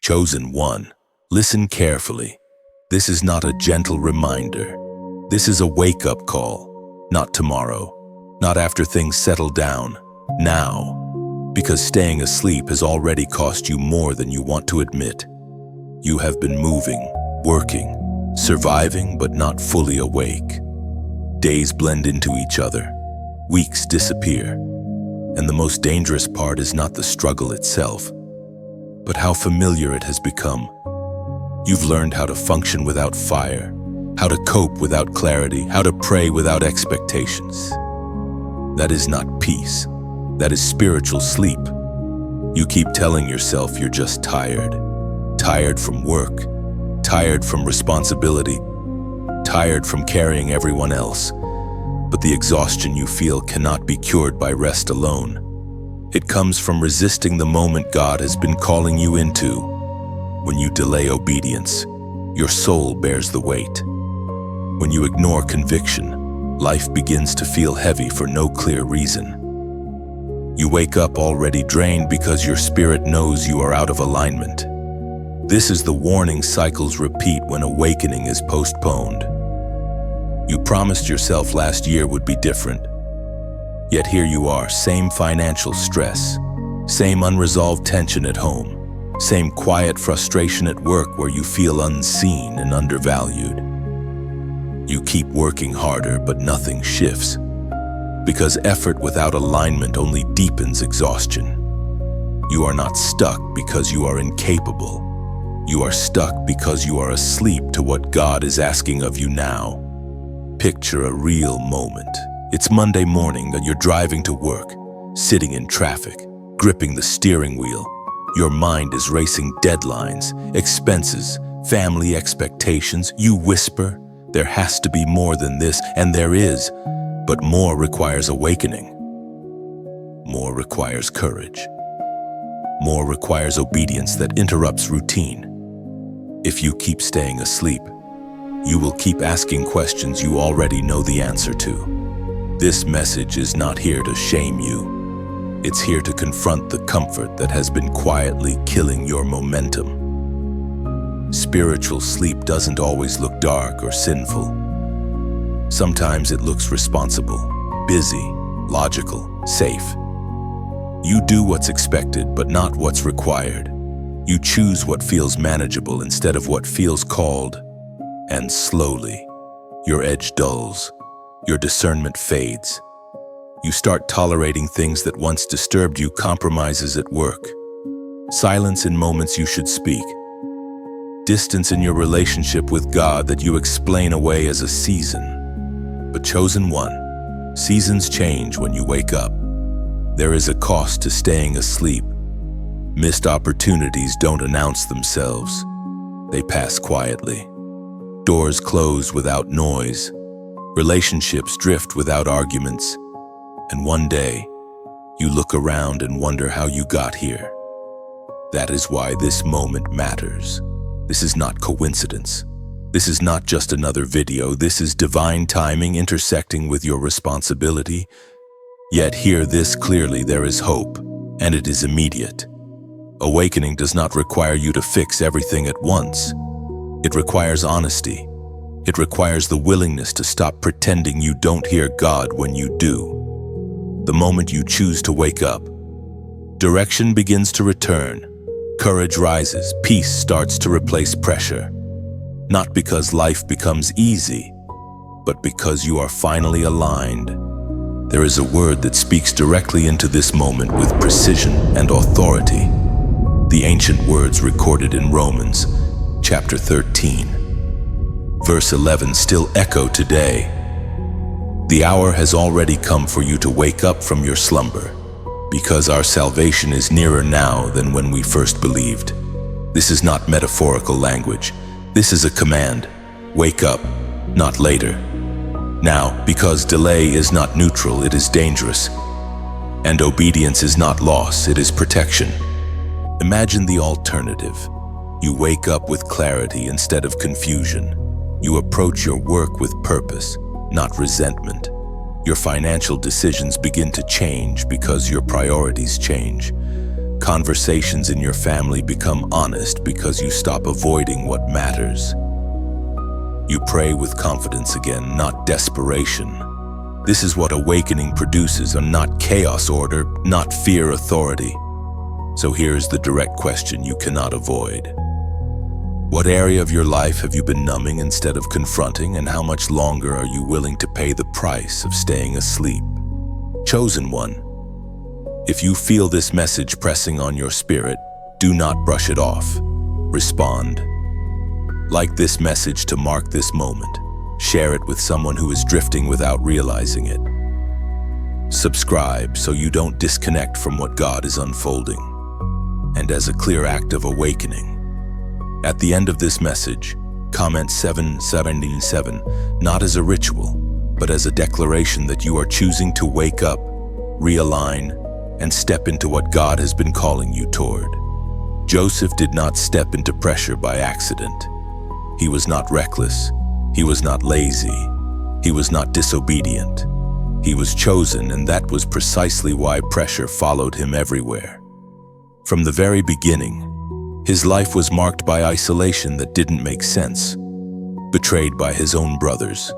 Chosen one, listen carefully. This is not a gentle reminder. This is a wake-up call. Not tomorrow, not after things settle down. Now. Because staying asleep has already cost you more than you want to admit. You have been moving, working, surviving, but not fully awake. Days blend into each other. Weeks disappear. And the most dangerous part is not the struggle itself, but how familiar it has become. You've learned how to function without fire, how to cope without clarity, how to pray without expectations. That is not peace. That is spiritual sleep. You keep telling yourself you're just tired. Tired from work, tired from responsibility, tired from carrying everyone else. But the exhaustion you feel cannot be cured by rest alone. It comes from resisting the moment God has been calling you into. When you delay obedience, your soul bears the weight. When you ignore conviction, life begins to feel heavy for no clear reason. You wake up already drained because your spirit knows you are out of alignment. This is the warning cycles repeat when awakening is postponed. You promised yourself last year would be different. Yet here you are, same financial stress, same unresolved tension at home, same quiet frustration at work where you feel unseen and undervalued. You keep working harder, but nothing shifts. Because effort without alignment only deepens exhaustion. You are not stuck because you are incapable. You are stuck because you are asleep to what God is asking of you now. Picture a real moment. It's Monday morning and you're driving to work, sitting in traffic, gripping the steering wheel. Your mind is racing deadlines, expenses, family expectations. You whisper, there has to be more than this, and there is, but more requires awakening. More requires courage. More requires obedience that interrupts routine. If you keep staying asleep, you will keep asking questions you already know the answer to. This message is not here to shame you. It's here to confront the comfort that has been quietly killing your momentum. Spiritual sleep doesn't always look dark or sinful. Sometimes it looks responsible, busy, logical, safe. You do what's expected, but not what's required. You choose what feels manageable instead of what feels called. And slowly, your edge dulls. Your discernment fades. You start tolerating things that once disturbed you, compromises at work, silence in moments you should speak, distance in your relationship with God that you explain away as a season. But chosen one, seasons change when you wake up. There is a cost to staying asleep. Missed opportunities don't announce themselves. They pass quietly. Doors close without noise. Relationships drift without arguments, and one day, you look around and wonder how you got here. That is why this moment matters. This is not coincidence. This is not just another video. This is divine timing intersecting with your responsibility. Yet hear this clearly, there is hope, and it is immediate. Awakening does not require you to fix everything at once. It requires honesty. It requires the willingness to stop pretending you don't hear God when you do. The moment you choose to wake up, direction begins to return, courage rises, peace starts to replace pressure. Not because life becomes easy, but because you are finally aligned. There is a word that speaks directly into this moment with precision and authority. The ancient words recorded in Romans, chapter 13. Verse 11 still echo today. The hour has already come for you to wake up from your slumber, because our salvation is nearer now than when we first believed. This is not metaphorical language. This is a command. Wake up, not later. Now, because delay is not neutral, it is dangerous. And obedience is not loss, it is protection. Imagine the alternative. You wake up with clarity instead of confusion. You approach your work with purpose, not resentment. Your financial decisions begin to change because your priorities change. Conversations in your family become honest because you stop avoiding what matters. You pray with confidence again, not desperation. This is what awakening produces, and not chaos order, not fear authority. So here's the direct question you cannot avoid. What area of your life have you been numbing instead of confronting, and how much longer are you willing to pay the price of staying asleep? Chosen one, if you feel this message pressing on your spirit, do not brush it off. Respond. Like this message to mark this moment. Share it with someone who is drifting without realizing it. Subscribe so you don't disconnect from what God is unfolding. And as a clear act of awakening, at the end of this message, comment 777, not as a ritual, but as a declaration that you are choosing to wake up, realign, and step into what God has been calling you toward. Joseph did not step into pressure by accident. He was not reckless. He was not lazy. He was not disobedient. He was chosen, and that was precisely why pressure followed him everywhere. From the very beginning, his life was marked by isolation that didn't make sense. Betrayed by his own brothers.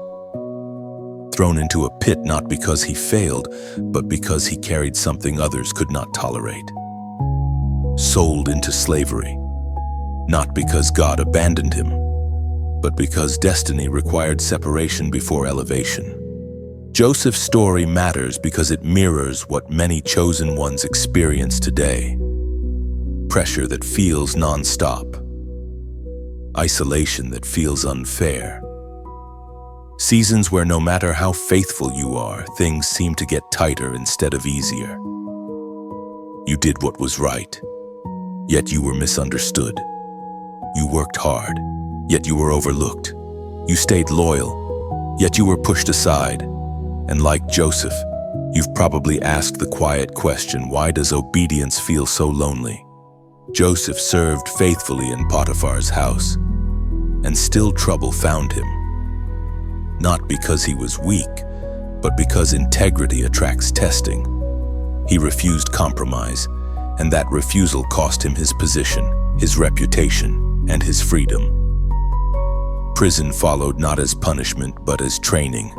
Thrown into a pit not because he failed, but because he carried something others could not tolerate. Sold into slavery, not because God abandoned him, but because destiny required separation before elevation. Joseph's story matters because it mirrors what many chosen ones experience today. Pressure that feels non-stop. Isolation that feels unfair. Seasons where no matter how faithful you are, things seem to get tighter instead of easier. You did what was right, yet you were misunderstood. You worked hard, yet you were overlooked. You stayed loyal, yet you were pushed aside. And like Joseph, you've probably asked the quiet question, why does obedience feel so lonely? Joseph served faithfully in Potiphar's house, and still trouble found him. Not because he was weak, but because integrity attracts testing. He refused compromise, and that refusal cost him his position, his reputation, and his freedom. Prison followed not as punishment, but as training.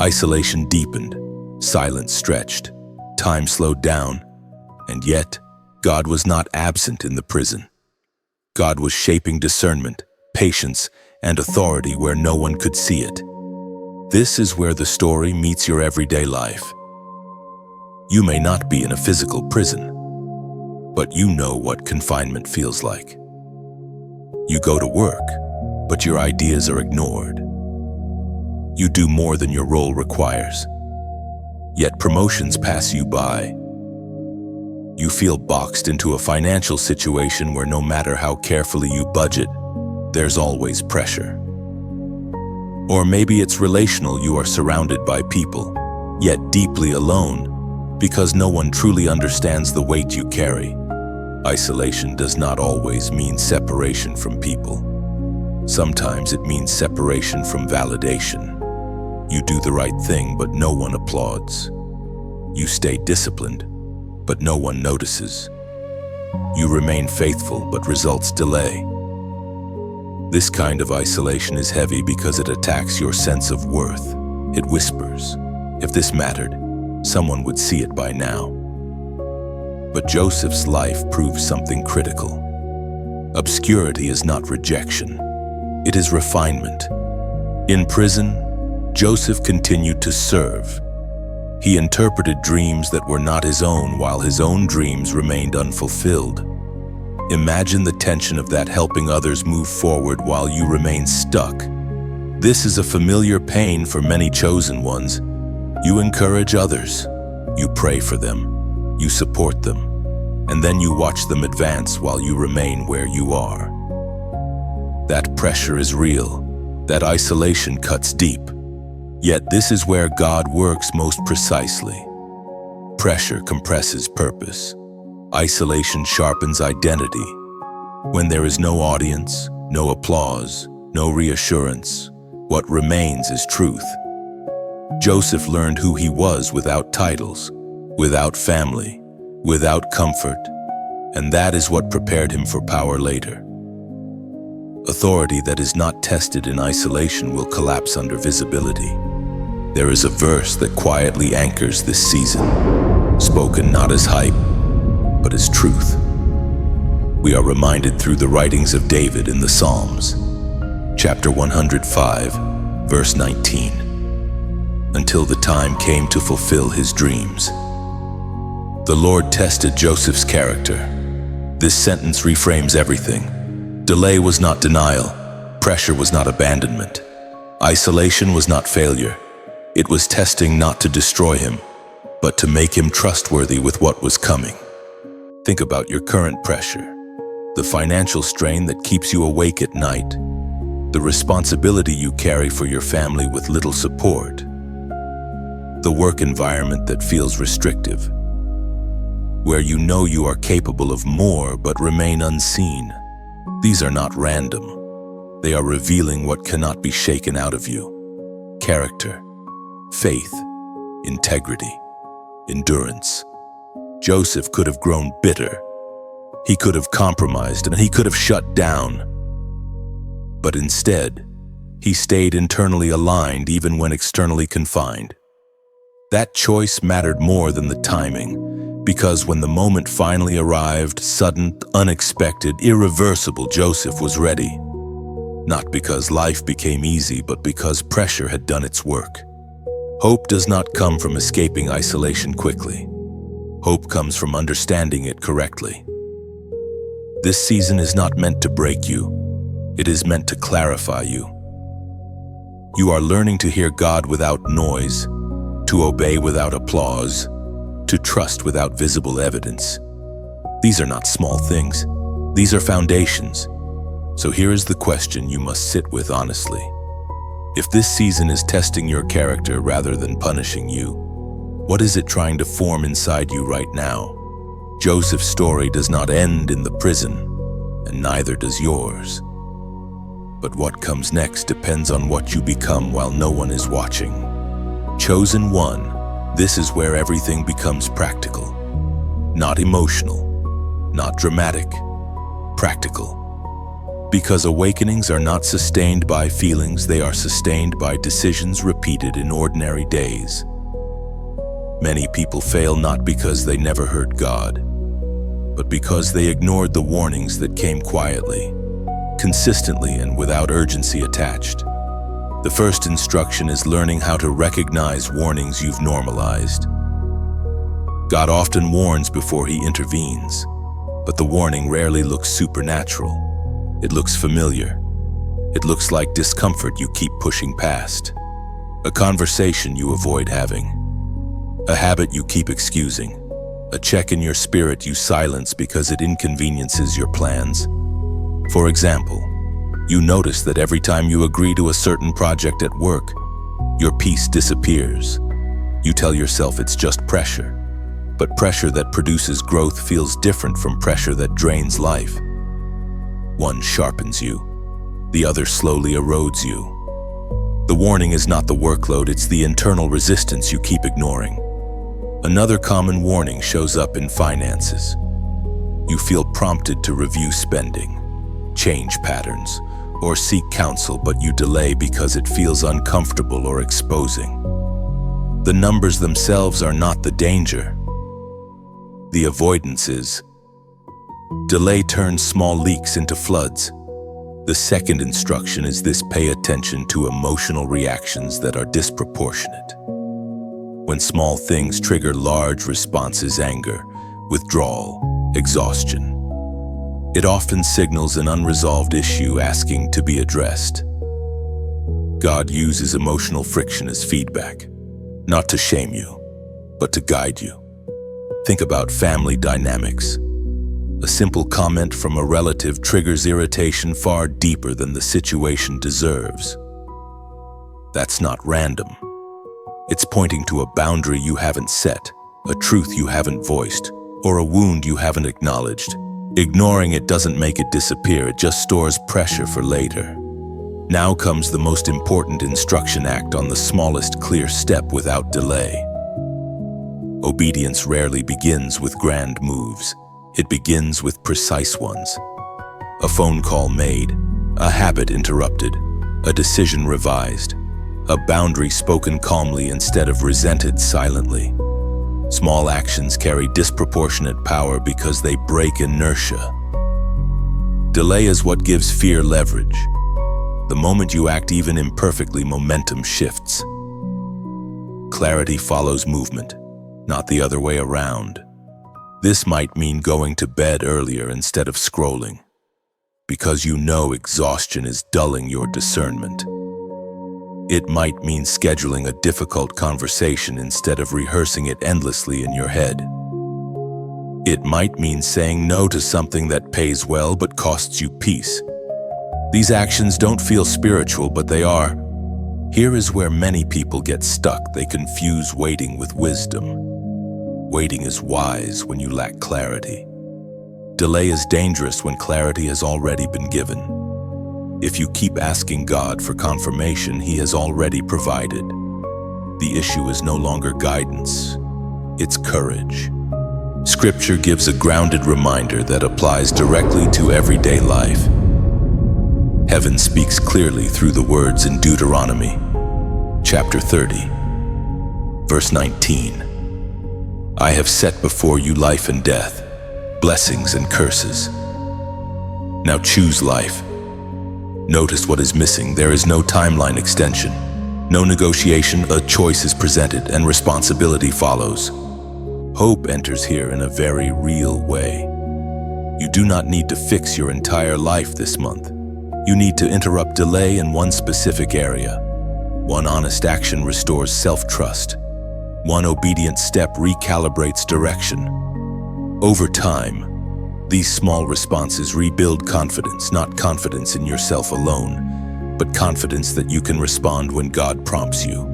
Isolation deepened, silence stretched, time slowed down, and yet, God was not absent in the prison. God was shaping discernment, patience, and authority where no one could see it. This is where the story meets your everyday life. You may not be in a physical prison, but you know what confinement feels like. You go to work, but your ideas are ignored. You do more than your role requires, yet promotions pass you by. You feel boxed into a financial situation where no matter how carefully you budget, there's always pressure. Or maybe it's relational, you are surrounded by people, yet deeply alone, because no one truly understands the weight you carry. Isolation does not always mean separation from people. Sometimes it means separation from validation. You do the right thing, but no one applauds. You stay disciplined, but no one notices. You remain faithful, but results delay. This kind of isolation is heavy because it attacks your sense of worth. It whispers, if this mattered, someone would see it by now. But Joseph's life proves something critical. Obscurity is not rejection. It is refinement. In prison, Joseph continued to serve. He interpreted dreams that were not his own while his own dreams remained unfulfilled. Imagine the tension of that, helping others move forward while you remain stuck. This is a familiar pain for many chosen ones. You encourage others, you pray for them, you support them, and then you watch them advance while you remain where you are. That pressure is real. That isolation cuts deep. Yet this is where God works most precisely. Pressure compresses purpose. Isolation sharpens identity. When there is no audience, no applause, no reassurance, what remains is truth. Joseph learned who he was without titles, without family, without comfort. And that is what prepared him for power later. Authority that is not tested in isolation will collapse under visibility. There is a verse that quietly anchors this season, spoken not as hype, but as truth. We are reminded through the writings of David in the Psalms, chapter 105, verse 19. Until the time came to fulfill his dreams. The Lord tested Joseph's character. This sentence reframes everything. Delay was not denial. Pressure was not abandonment. Isolation was not failure. It was testing not to destroy him, but to make him trustworthy with what was coming. Think about your current pressure, the financial strain that keeps you awake at night, the responsibility you carry for your family with little support, the work environment that feels restrictive, where you know you are capable of more but remain unseen. These are not random. They are revealing what cannot be shaken out of you. Character, faith, integrity, endurance. Joseph could have grown bitter. He could have compromised and he could have shut down. But instead, he stayed internally aligned even when externally confined. That choice mattered more than the timing, because when the moment finally arrived, sudden, unexpected, irreversible, Joseph was ready. Not because life became easy, but because pressure had done its work. Hope does not come from escaping isolation quickly. Hope comes from understanding it correctly. This season is not meant to break you. It is meant to clarify you. You are learning to hear God without noise, to obey without applause, to trust without visible evidence. These are not small things. These are foundations. So here is the question you must sit with honestly. If this season is testing your character rather than punishing you, what is it trying to form inside you right now? Joseph's story does not end in the prison, and neither does yours. But what comes next depends on what you become while no one is watching. Chosen one. This is where everything becomes practical. Not emotional, not dramatic, practical. Because awakenings are not sustained by feelings, they are sustained by decisions repeated in ordinary days. Many people fail not because they never heard God, but because they ignored the warnings that came quietly, consistently, and without urgency attached. The first instruction is learning how to recognize warnings you've normalized. God often warns before he intervenes, but the warning rarely looks supernatural. It looks familiar. It looks like discomfort you keep pushing past, a conversation you avoid having, a habit you keep excusing, a check in your spirit you silence because it inconveniences your plans. For example, you notice that every time you agree to a certain project at work, your peace disappears. You tell yourself it's just pressure, but pressure that produces growth feels different from pressure that drains life. One sharpens you, the other slowly erodes you. The warning is not the workload, it's the internal resistance you keep ignoring. Another common warning shows up in finances. You feel prompted to review spending, change patterns, or seek counsel, but you delay because it feels uncomfortable or exposing. The numbers themselves are not the danger. The avoidance is. Delay turns small leaks into floods. The second instruction is this: pay attention to emotional reactions that are disproportionate. When small things trigger large responses, anger, withdrawal, exhaustion, it often signals an unresolved issue asking to be addressed. God uses emotional friction as feedback, not to shame you, but to guide you. Think about family dynamics. A simple comment from a relative triggers irritation far deeper than the situation deserves. That's not random. It's pointing to a boundary you haven't set, a truth you haven't voiced, or a wound you haven't acknowledged. Ignoring it doesn't make it disappear, it just stores pressure for later. Now comes the most important instruction: act on the smallest clear step without delay. Obedience rarely begins with grand moves. It begins with precise ones. A phone call made, a habit interrupted, a decision revised, a boundary spoken calmly instead of resented silently. Small actions carry disproportionate power because they break inertia. Delay is what gives fear leverage. The moment you act even imperfectly, momentum shifts. Clarity follows movement, not the other way around. This might mean going to bed earlier instead of scrolling, because you know exhaustion is dulling your discernment. It might mean scheduling a difficult conversation instead of rehearsing it endlessly in your head. It might mean saying no to something that pays well but costs you peace. These actions don't feel spiritual, but they are. Here is where many people get stuck. They confuse waiting with wisdom. Waiting is wise when you lack clarity. Delay is dangerous when clarity has already been given. If you keep asking God for confirmation, He has already provided. The issue is no longer guidance, it's courage. Scripture gives a grounded reminder that applies directly to everyday life. Heaven speaks clearly through the words in Deuteronomy, chapter 30, verse 19. I have set before you life and death, blessings and curses. Now choose life. Notice what is missing. There is no timeline extension, no negotiation. A choice is presented and responsibility follows. Hope enters here in a very real way. You do not need to fix your entire life this month. You need to interrupt delay in one specific area. One honest action restores self-trust. One obedient step recalibrates direction. Over time, these small responses rebuild confidence, not confidence in yourself alone, but confidence that you can respond when God prompts you.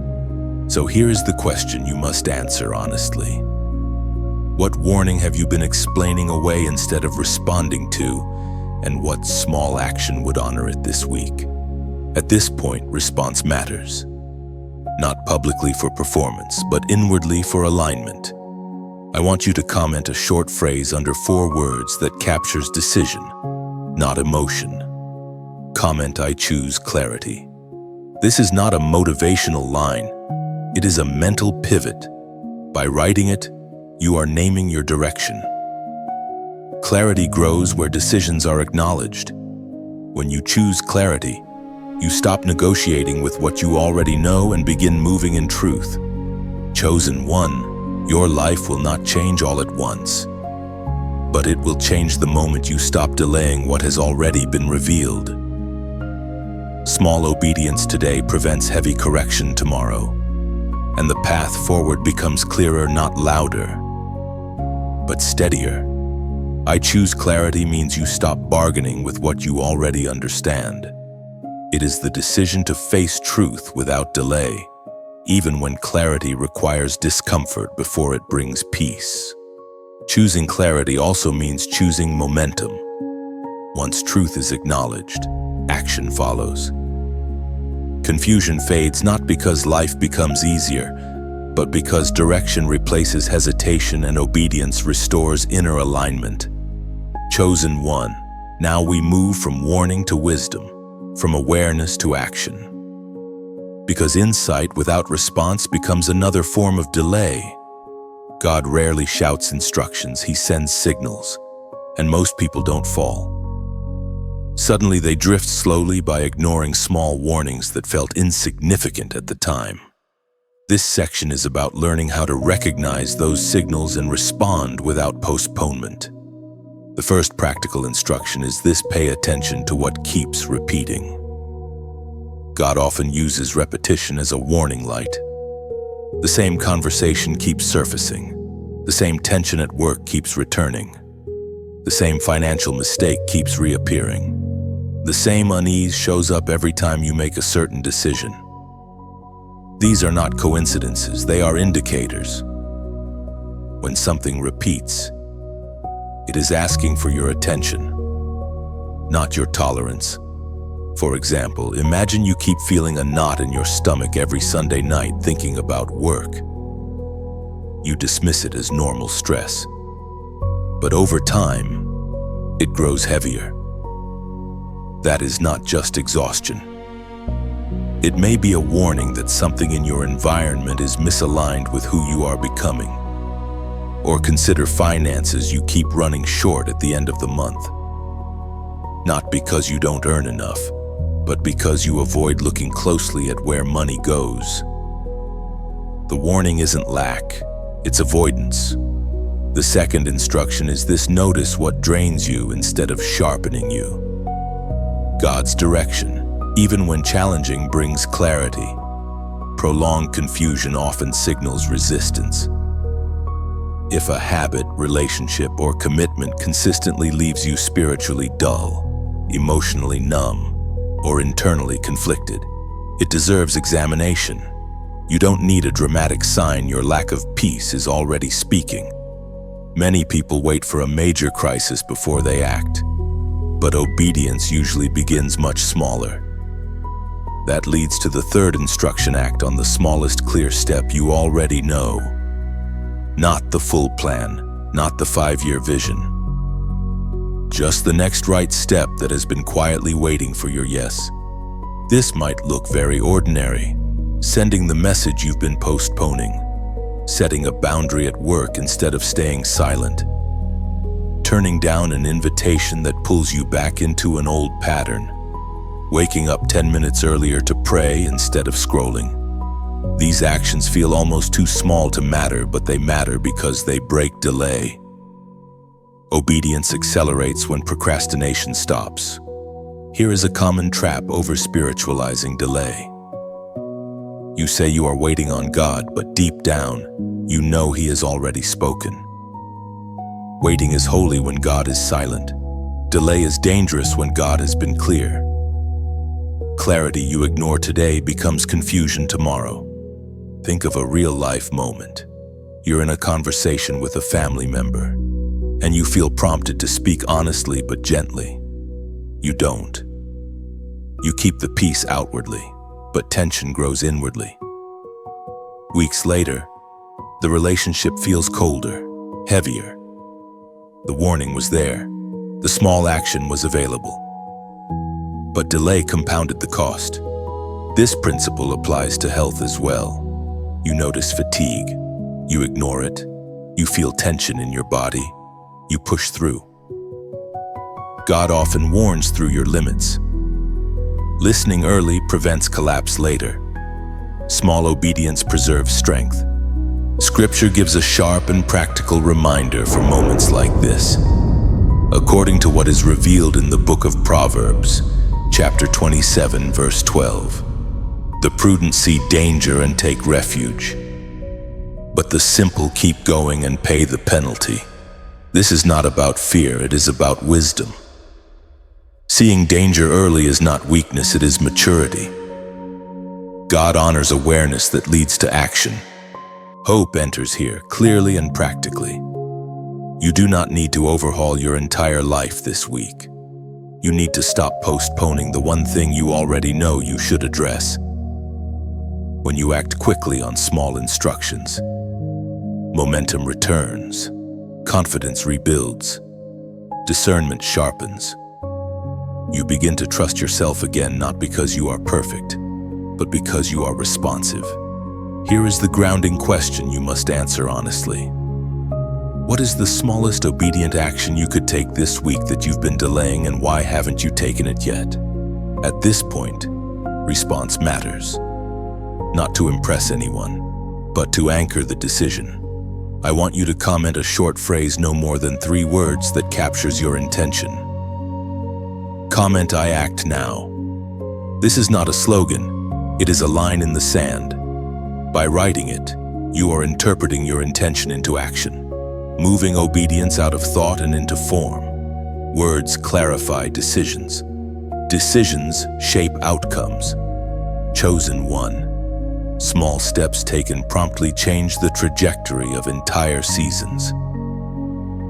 So here is the question you must answer honestly. What warning have you been explaining away instead of responding to, and what small action would honor it this week? At this point, response matters. Not publicly for performance, but inwardly for alignment. I want you to comment a short phrase under 4 words that captures decision, not emotion. Comment, I choose clarity. This is not a motivational line. It is a mental pivot. By writing it, you are naming your direction. Clarity grows where decisions are acknowledged. When you choose clarity, you stop negotiating with what you already know and begin moving in truth. Chosen one, your life will not change all at once, but it will change the moment you stop delaying what has already been revealed. Small obedience today prevents heavy correction tomorrow, and the path forward becomes clearer, not louder, but steadier. I choose clarity means you stop bargaining with what you already understand. It is the decision to face truth without delay, even when clarity requires discomfort before it brings peace. Choosing clarity also means choosing momentum. Once truth is acknowledged, action follows. Confusion fades not because life becomes easier, but because direction replaces hesitation and obedience restores inner alignment. Chosen one, now we move from warning to wisdom, from awareness to action. Because insight without response becomes another form of delay. God rarely shouts instructions, He sends signals, and most people don't fall. Suddenly they drift slowly by ignoring small warnings that felt insignificant at the time. This section is about learning how to recognize those signals and respond without postponement. The first practical instruction is this: pay attention to what keeps repeating. God often uses repetition as a warning light. The same conversation keeps surfacing. The same tension at work keeps returning. The same financial mistake keeps reappearing. The same unease shows up every time you make a certain decision. These are not coincidences, they are indicators. When something repeats, it is asking for your attention, not your tolerance. For example, imagine you keep feeling a knot in your stomach every Sunday night thinking about work. You dismiss it as normal stress. but over time, it grows heavier. That is not just exhaustion. It may be a warning that something in your environment is misaligned with who you are becoming. Or consider finances you keep running short at the end of the month. Not because you don't earn enough, but because you avoid looking closely at where money goes. The warning isn't lack, it's avoidance. The second instruction is this: notice what drains you instead of sharpening you. God's direction, even when challenging, brings clarity. Prolonged confusion often signals resistance. If a habit, relationship, or commitment consistently leaves you spiritually dull, emotionally numb, or internally conflicted, it deserves examination. You don't need a dramatic sign. Your lack of peace is already speaking. Many people wait for a major crisis before they act, but obedience usually begins much smaller. That leads to the third instruction: act on the smallest clear step you already know. Not the full plan, not the 5-year vision. Just the next right step that has been quietly waiting for your yes. This might look very ordinary: sending the message you've been postponing, setting a boundary at work instead of staying silent, turning down an invitation that pulls you back into an old pattern, waking up 10 minutes earlier to pray instead of scrolling. These actions feel almost too small to matter, but they matter because they break delay. Obedience accelerates when procrastination stops. Here is a common trap: over-spiritualizing delay. You say you are waiting on God, but deep down, you know He has already spoken. Waiting is holy when God is silent. Delay is dangerous when God has been clear. Clarity you ignore today becomes confusion tomorrow. Think of a real-life moment. You're in a conversation with a family member, and you feel prompted to speak honestly but gently. You don't. You keep the peace outwardly, but tension grows inwardly. Weeks later, the relationship feels colder, heavier. The warning was there. The small action was available. But delay compounded the cost. This principle applies to health as well. You notice fatigue. You ignore it. You feel tension in your body. You push through. God often warns through your limits. Listening early prevents collapse later. Small obedience preserves strength. Scripture gives a sharp and practical reminder for moments like this. According to what is revealed in the book of Proverbs, chapter 27, verse 12, the prudent see danger and take refuge, but the simple keep going and pay the penalty. This is not about fear, it is about wisdom. Seeing danger early is not weakness, it is maturity. God honors awareness that leads to action. Hope enters here, clearly and practically. You do not need to overhaul your entire life this week. You need to stop postponing the one thing you already know you should address. When you act quickly on small instructions, momentum returns, confidence rebuilds, discernment sharpens. You begin to trust yourself again, not because you are perfect, but because you are responsive. Here is the grounding question you must answer honestly. What is the smallest obedient action you could take this week that you've been delaying, and why haven't you taken it yet? At this point, response matters. Not to impress anyone, but to anchor the decision. I want you to comment a short phrase, no more than 3 words, that captures your intention. Comment, "I act now." This is not a slogan, it is a line in the sand. By writing it, you are interpreting your intention into action, moving obedience out of thought and into form. Words clarify decisions. Decisions shape outcomes. Chosen one. Small steps taken promptly change the trajectory of entire seasons.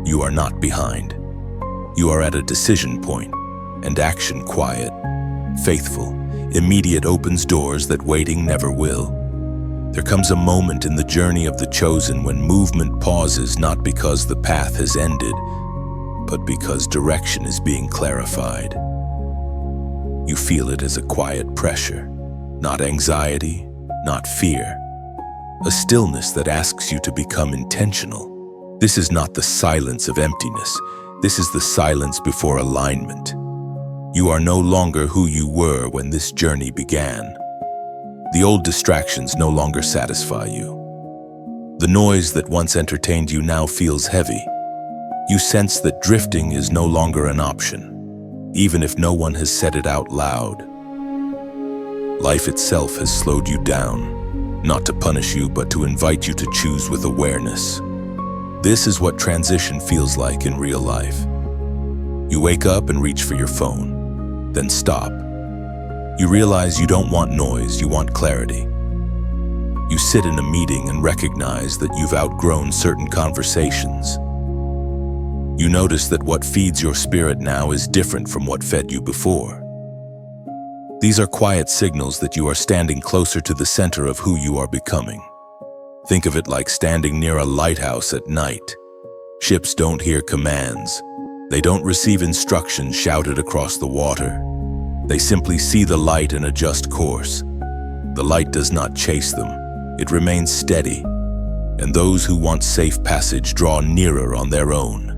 You are not behind. You are at a decision point, and action, quiet, faithful, immediate, opens doors that waiting never will. There comes a moment in the journey of the chosen when movement pauses, not because the path has ended, but because direction is being clarified. You feel it as a quiet pressure, not anxiety, not fear. A stillness that asks you to become intentional. This is not the silence of emptiness. This is the silence before alignment. You are no longer who you were when this journey began. The old distractions no longer satisfy you. The noise that once entertained you now feels heavy. You sense that drifting is no longer an option, even if no one has said it out loud. Life itself has slowed you down, not to punish you, but to invite you to choose with awareness. This is what transition feels like in real life. You wake up and reach for your phone, then stop. You realize you don't want noise, you want clarity. You sit in a meeting and recognize that you've outgrown certain conversations. You notice that what feeds your spirit now is different from what fed you before. These are quiet signals that you are standing closer to the center of who you are becoming. Think of it like standing near a lighthouse at night. Ships don't hear commands. They don't receive instructions shouted across the water. They simply see the light and adjust course. The light does not chase them. It remains steady. And those who want safe passage draw nearer on their own.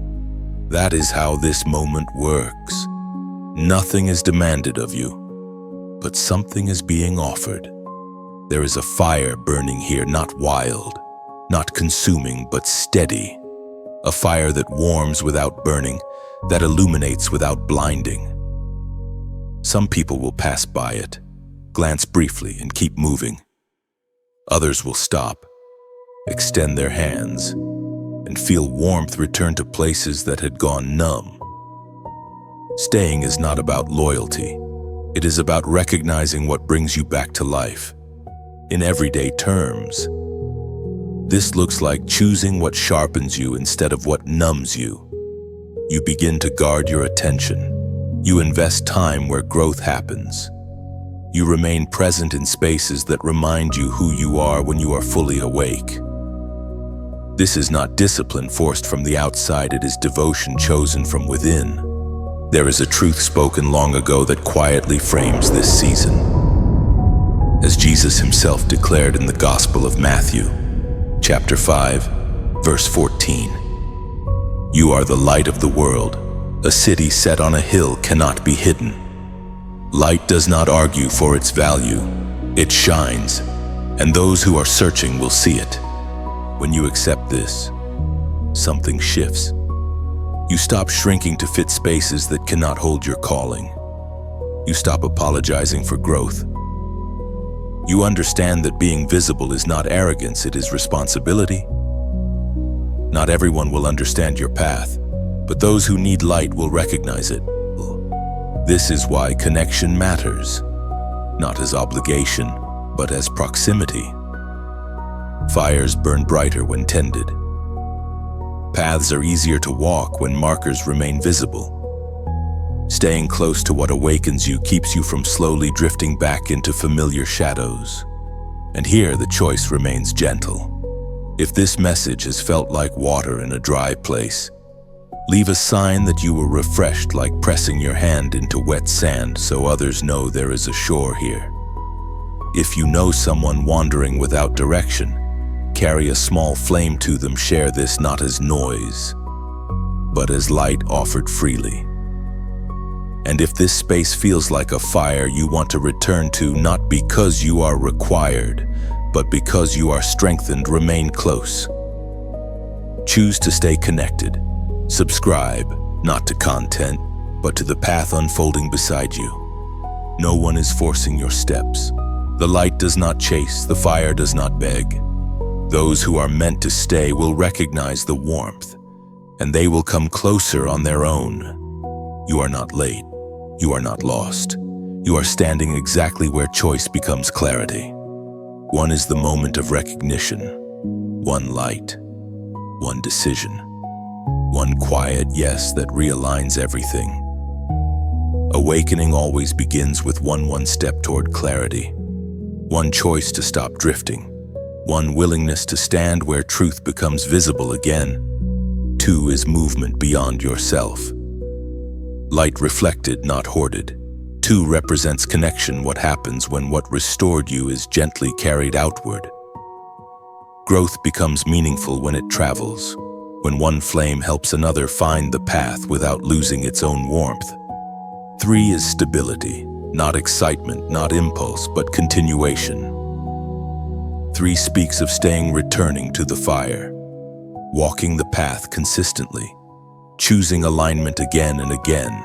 That is how this moment works. Nothing is demanded of you, but something is being offered. There is a fire burning here, not wild, not consuming, but steady. A fire that warms without burning, that illuminates without blinding. Some people will pass by it, glance briefly and keep moving. Others will stop, extend their hands, and feel warmth return to places that had gone numb. Staying is not about loyalty. It is about recognizing what brings you back to life. In everyday terms, this looks like choosing what sharpens you instead of what numbs you. You begin to guard your attention. You invest time where growth happens. You remain present in spaces that remind you who you are when you are fully awake. This is not discipline forced from the outside, it is devotion chosen from within. There is a truth spoken long ago that quietly frames this season. As Jesus himself declared in the Gospel of Matthew, chapter 5, verse 14, "You are the light of the world. A city set on a hill cannot be hidden. Light does not argue for its value. It shines, and those who are searching will see it." When you accept this, something shifts. You stop shrinking to fit spaces that cannot hold your calling. You stop apologizing for growth. You understand that being visible is not arrogance, it is responsibility. Not everyone will understand your path, but those who need light will recognize it. This is why connection matters, not as obligation, but as proximity. Fires burn brighter when tended. Paths are easier to walk when markers remain visible. Staying close to what awakens you keeps you from slowly drifting back into familiar shadows. And here the choice remains gentle. If this message has felt like water in a dry place, leave a sign that you were refreshed, like pressing your hand into wet sand so others know there is a shore here. If you know someone wandering without direction, carry a small flame to them. Share this not as noise, but as light offered freely. And if this space feels like a fire you want to return to, not because you are required, but because you are strengthened, remain close. Choose to stay connected. Subscribe, not to content, but to the path unfolding beside you. No one is forcing your steps. The light does not chase, the fire does not beg. Those who are meant to stay will recognize the warmth, and they will come closer on their own. You are not late. You are not lost. You are standing exactly where choice becomes clarity. One is the moment of recognition. One light. One decision. One quiet yes that realigns everything. Awakening always begins with one step toward clarity. One choice to stop drifting. One willingness to stand where truth becomes visible again. Two is movement beyond yourself. Light reflected, not hoarded. Two represents connection, what happens when what restored you is gently carried outward. Growth becomes meaningful when it travels, when one flame helps another find the path without losing its own warmth. Three is stability, not excitement, not impulse, but continuation. Three speaks of staying, returning to the fire, walking the path consistently, choosing alignment again and again.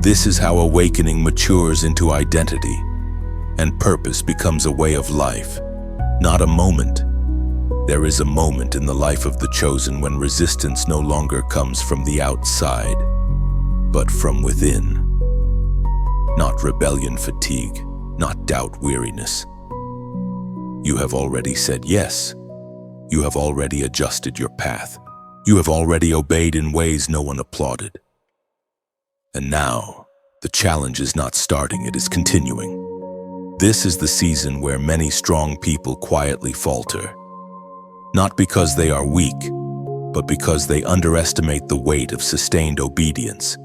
This is how awakening matures into identity, and purpose becomes a way of life, not a moment. There is a moment in the life of the chosen when resistance no longer comes from the outside, but from within. Not rebellion, fatigue, not doubt, weariness. You have already said yes. You have already adjusted your path. You have already obeyed in ways no one applauded. And now, the challenge is not starting, it is continuing. This is the season where many strong people quietly falter. Not because they are weak, but because they underestimate the weight of sustained obedience.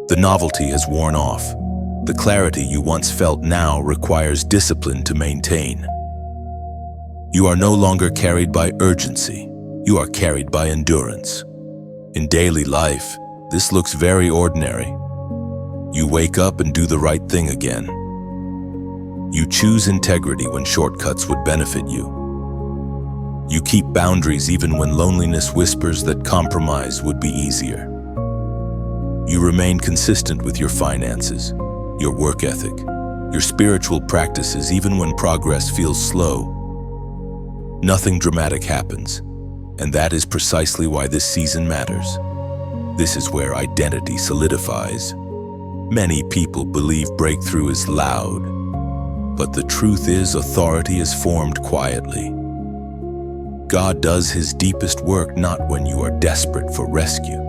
The novelty has worn off. The clarity you once felt now requires discipline to maintain. You are no longer carried by urgency. You are carried by endurance. In daily life, this looks very ordinary. You wake up and do the right thing again. You choose integrity when shortcuts would benefit you. You keep boundaries even when loneliness whispers that compromise would be easier. You remain consistent with your finances, your work ethic, your spiritual practices even when progress feels slow. Nothing dramatic happens, and that is precisely why this season matters. This is where identity solidifies. Many people believe breakthrough is loud, but the truth is authority is formed quietly. God does His deepest work not when you are desperate for rescue,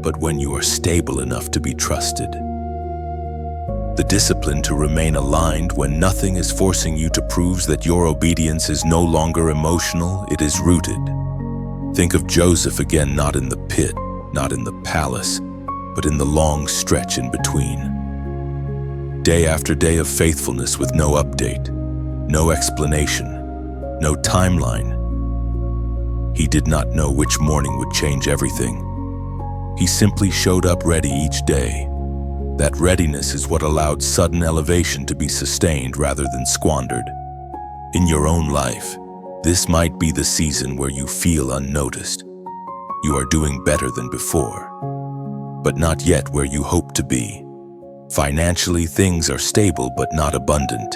but when you are stable enough to be trusted. The discipline to remain aligned when nothing is forcing you to proves that your obedience is no longer emotional, it is rooted. Think of Joseph again, not in the pit, not in the palace, but in the long stretch in between. Day after day of faithfulness with no update, no explanation, no timeline. He did not know which morning would change everything. He simply showed up ready each day. That readiness is what allowed sudden elevation to be sustained rather than squandered. In your own life, this might be the season where you feel unnoticed. You are doing better than before, but not yet where you hope to be. Financially, things are stable but not abundant.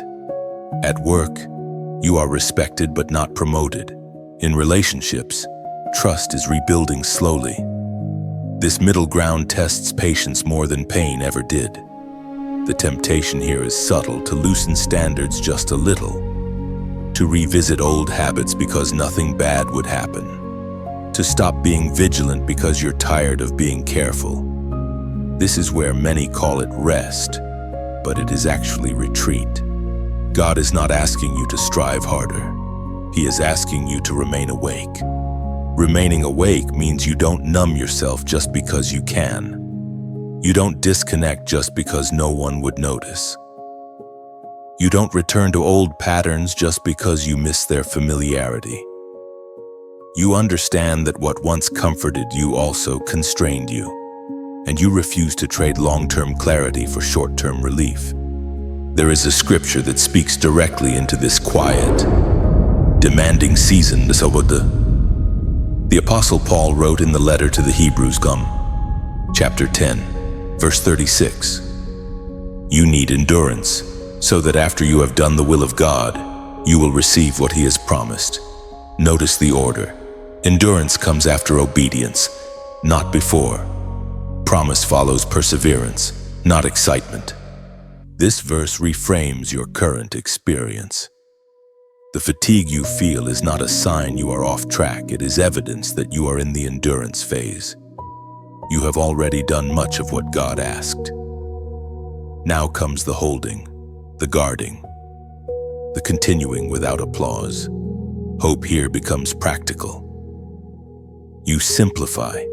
At work, you are respected but not promoted. In relationships, trust is rebuilding slowly. This middle ground tests patience more than pain ever did. The temptation here is subtle, to loosen standards just a little, to revisit old habits because nothing bad would happen, to stop being vigilant because you're tired of being careful. This is where many call it rest, but it is actually retreat. God is not asking you to strive harder. He is asking you to remain awake. Remaining awake means you don't numb yourself just because you can. You don't disconnect just because no one would notice. You don't return to old patterns just because you miss their familiarity. You understand that what once comforted you also constrained you, and you refuse to trade long-term clarity for short-term relief. There is a scripture that speaks directly into this quiet, demanding season. The Apostle Paul wrote in the letter to the Hebrews, chapter 10, verse 36. You need endurance, so that after you have done the will of God, you will receive what He has promised. Notice the order. Endurance comes after obedience, not before. Promise follows perseverance, not excitement. This verse reframes your current experience. The fatigue you feel is not a sign you are off track. It is evidence that you are in the endurance phase. You have already done much of what God asked. Now comes the holding, the guarding, the continuing without applause. Hope here becomes practical. You simplify.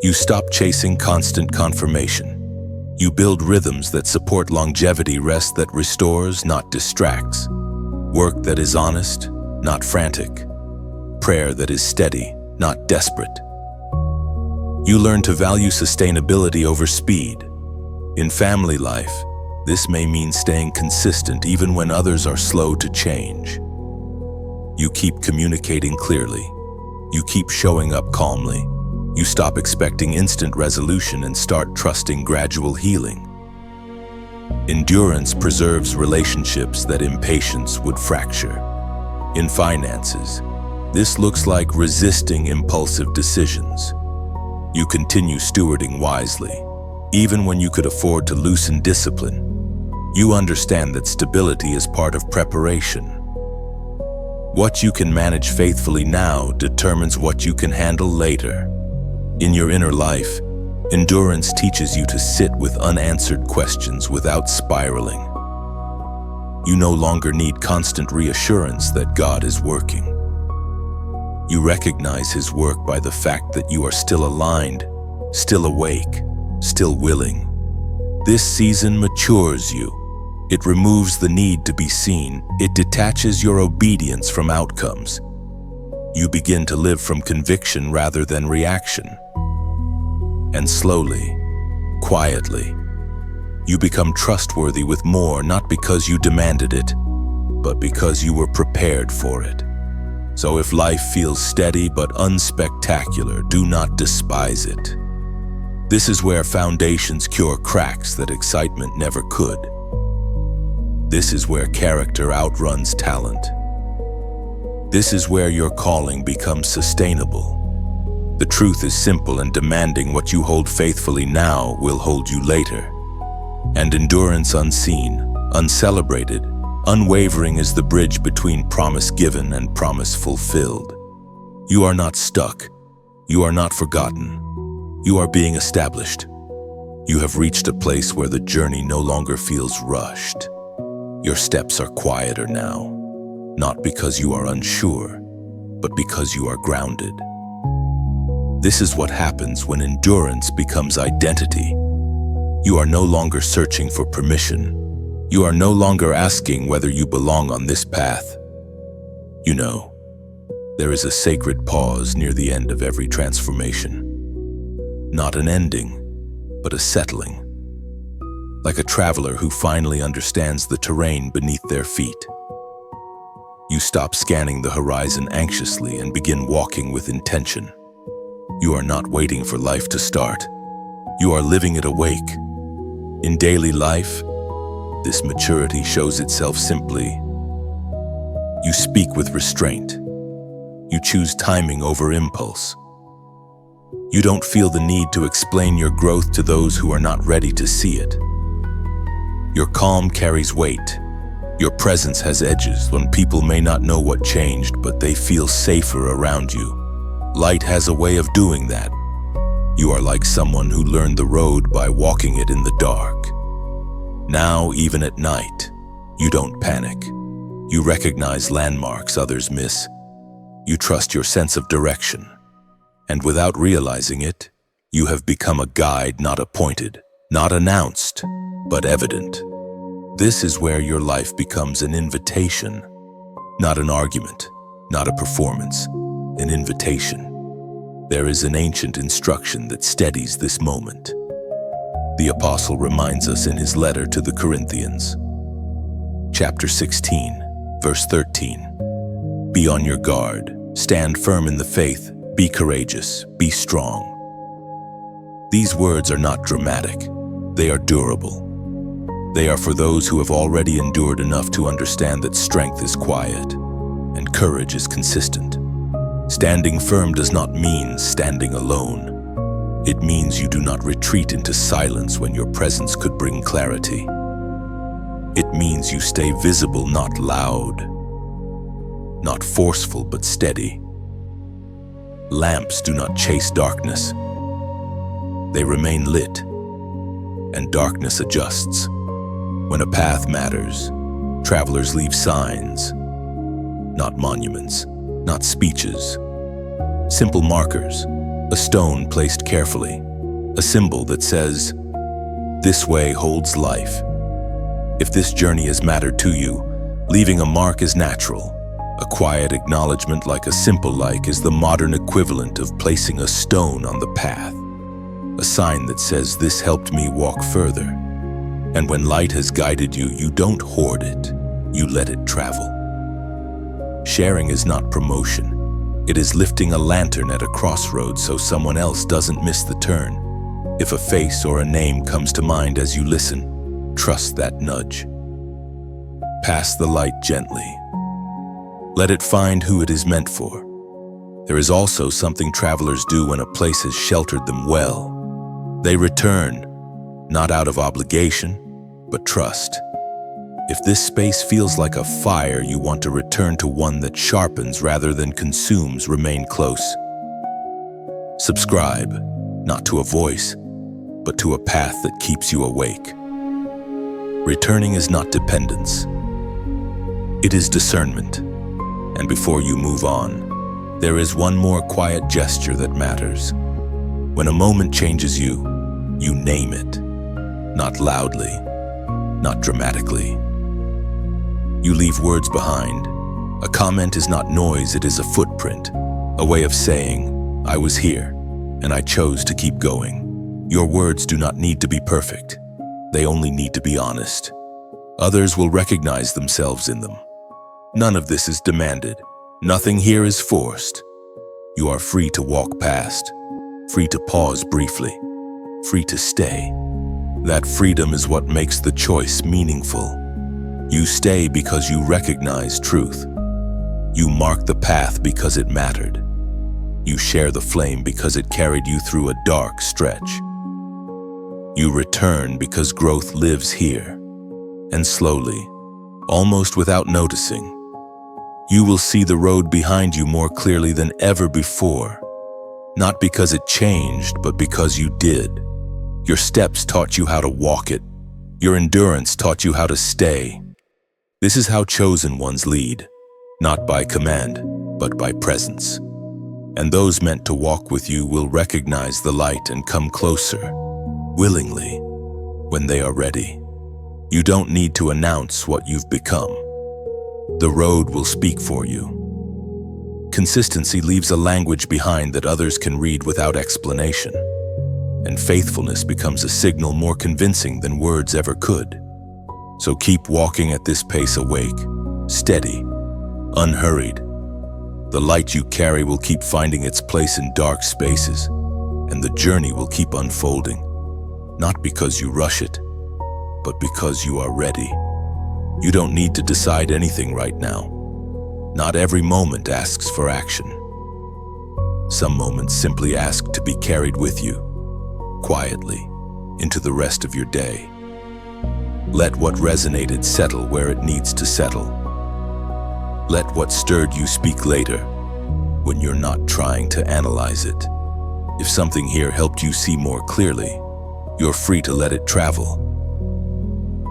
You stop chasing constant confirmation. You build rhythms that support longevity, rest that restores, not distracts. Work that is honest, not frantic. Prayer that is steady, not desperate. You learn to value sustainability over speed. In family life, this may mean staying consistent even when others are slow to change. You keep communicating clearly. You keep showing up calmly. You stop expecting instant resolution and start trusting gradual healing. Endurance preserves relationships that impatience would fracture. In finances, this looks like resisting impulsive decisions. You continue stewarding wisely, even when you could afford to loosen discipline. You understand that stability is part of preparation. What you can manage faithfully now determines what you can handle later. In your inner life, endurance teaches you to sit with unanswered questions without spiraling. You no longer need constant reassurance that God is working. You recognize His work by the fact that you are still aligned, still awake, still willing. This season matures you. It removes the need to be seen. It detaches your obedience from outcomes. You begin to live from conviction rather than reaction. And slowly, quietly, you become trustworthy with more, not because you demanded it, but because you were prepared for it. So if life feels steady but unspectacular, do not despise it. This is where foundations cure cracks that excitement never could. This is where character outruns talent. This is where your calling becomes sustainable. The truth is simple, and demanding what you hold faithfully now will hold you later. And endurance unseen, uncelebrated, unwavering is the bridge between promise given and promise fulfilled. You are not stuck. You are not forgotten. You are being established. You have reached a place where the journey no longer feels rushed. Your steps are quieter now, not because you are unsure, but because you are grounded. This is what happens when endurance becomes identity. You are no longer searching for permission. You are no longer asking whether you belong on this path. You know, there is a sacred pause near the end of every transformation. Not an ending, but a settling. Like a traveler who finally understands the terrain beneath their feet. You stop scanning the horizon anxiously and begin walking with intention. You are not waiting for life to start. You are living it awake. In daily life, this maturity shows itself simply. You speak with restraint. You choose timing over impulse. You don't feel the need to explain your growth to those who are not ready to see it. Your calm carries weight. Your presence has edges when people may not know what changed, but they feel safer around you. Light has a way of doing that. You are like someone who learned the road by walking it in the dark. Now, even at night, you don't panic. You recognize landmarks others miss. You trust your sense of direction. And without realizing it, you have become a guide not appointed, not announced, but evident. This is where your life becomes an invitation, not an argument, not a performance, an invitation. There is an ancient instruction that steadies this moment. The apostle reminds us in his letter to the Corinthians. Chapter 16, verse 13. Be on your guard, stand firm in the faith, be courageous, be strong. These words are not dramatic, they are durable. They are for those who have already endured enough to understand that strength is quiet and courage is consistent. Standing firm does not mean standing alone. It means you do not retreat into silence when your presence could bring clarity. It means you stay visible, not loud, not forceful, but steady. Lamps do not chase darkness. They remain lit, and darkness adjusts. When a path matters, travelers leave signs, not monuments, not speeches, Simple markers, a stone placed carefully, a symbol that says, "This way holds life." If this journey has mattered to you, leaving a mark is natural. A quiet acknowledgement like a simple like is the modern equivalent of placing a stone on the path, a sign that says this helped me walk further. And when light has guided you, you don't hoard it, you let it travel. Sharing is not promotion. It is lifting a lantern at a crossroads so someone else doesn't miss the turn. If a face or a name comes to mind as you listen, trust that nudge. Pass the light gently. Let it find who it is meant for. There is also something travelers do when a place has sheltered them well. They return, not out of obligation, but trust. If this space feels like a fire, you want to return to one that sharpens rather than consumes. Remain close. Subscribe, not to a voice, but to a path that keeps you awake. Returning is not dependence. It is discernment. And before you move on, there is one more quiet gesture that matters. When a moment changes you, you name it. Not loudly, not dramatically. You leave words behind. A comment is not noise, it is a footprint, a way of saying, "I was here, and I chose to keep going." Your words do not need to be perfect. They only need to be honest. Others will recognize themselves in them. None of this is demanded. Nothing here is forced. You are free to walk past, free to pause briefly, free to stay. That freedom is what makes the choice meaningful. You stay because you recognize truth. You mark the path because it mattered. You share the flame because it carried you through a dark stretch. You return because growth lives here. And slowly, almost without noticing, you will see the road behind you more clearly than ever before. Not because it changed, but because you did. Your steps taught you how to walk it. Your endurance taught you how to stay. This is how chosen ones lead, not by command, but by presence. And those meant to walk with you will recognize the light and come closer, willingly, when they are ready. You don't need to announce what you've become. The road will speak for you. Consistency leaves a language behind that others can read without explanation. And faithfulness becomes a signal more convincing than words ever could. So keep walking at this pace, awake, steady, unhurried. The light you carry will keep finding its place in dark spaces, and the journey will keep unfolding, not because you rush it, but because you are ready. You don't need to decide anything right now. Not every moment asks for action. Some moments simply ask to be carried with you, quietly, into the rest of your day. Let what resonated settle where it needs to settle. Let what stirred you speak later, when you're not trying to analyze it. If something here helped you see more clearly, you're free to let it travel.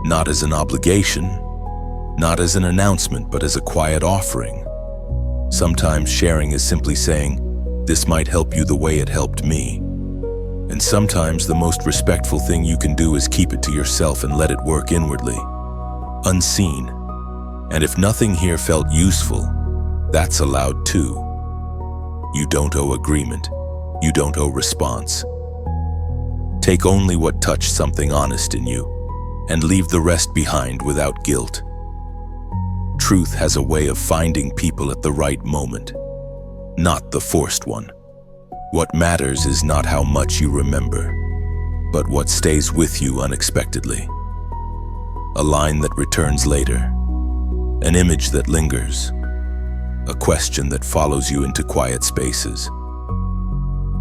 Not as an obligation, not as an announcement, but as a quiet offering. Sometimes sharing is simply saying, "This might help you the way it helped me." And sometimes the most respectful thing you can do is keep it to yourself and let it work inwardly, unseen. And if nothing here felt useful, that's allowed too. You don't owe agreement. You don't owe response. Take only what touched something honest in you, and leave the rest behind without guilt. Truth has a way of finding people at the right moment, not the forced one. What matters is not how much you remember, but what stays with you unexpectedly. A line that returns later, an image that lingers, a question that follows you into quiet spaces.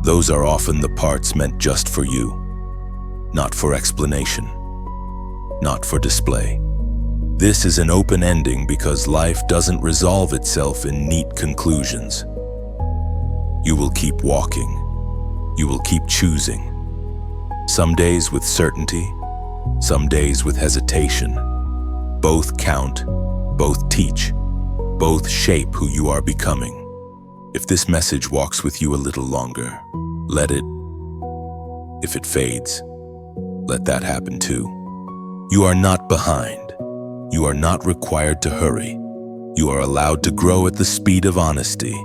Those are often the parts meant just for you, not for explanation, not for display. This is an open ending because life doesn't resolve itself in neat conclusions. You will keep walking. You will keep choosing. Some days with certainty, some days with hesitation. Both count, both teach, both shape who you are becoming. If this message walks with you a little longer, let it. If it fades, let that happen too. You are not behind. You are not required to hurry. You are allowed to grow at the speed of honesty.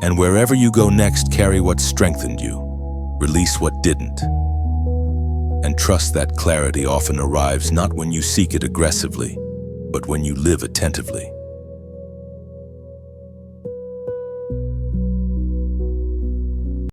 And wherever you go next, carry what strengthened you. Release what didn't. And trust that clarity often arrives not when you seek it aggressively, but when you live attentively.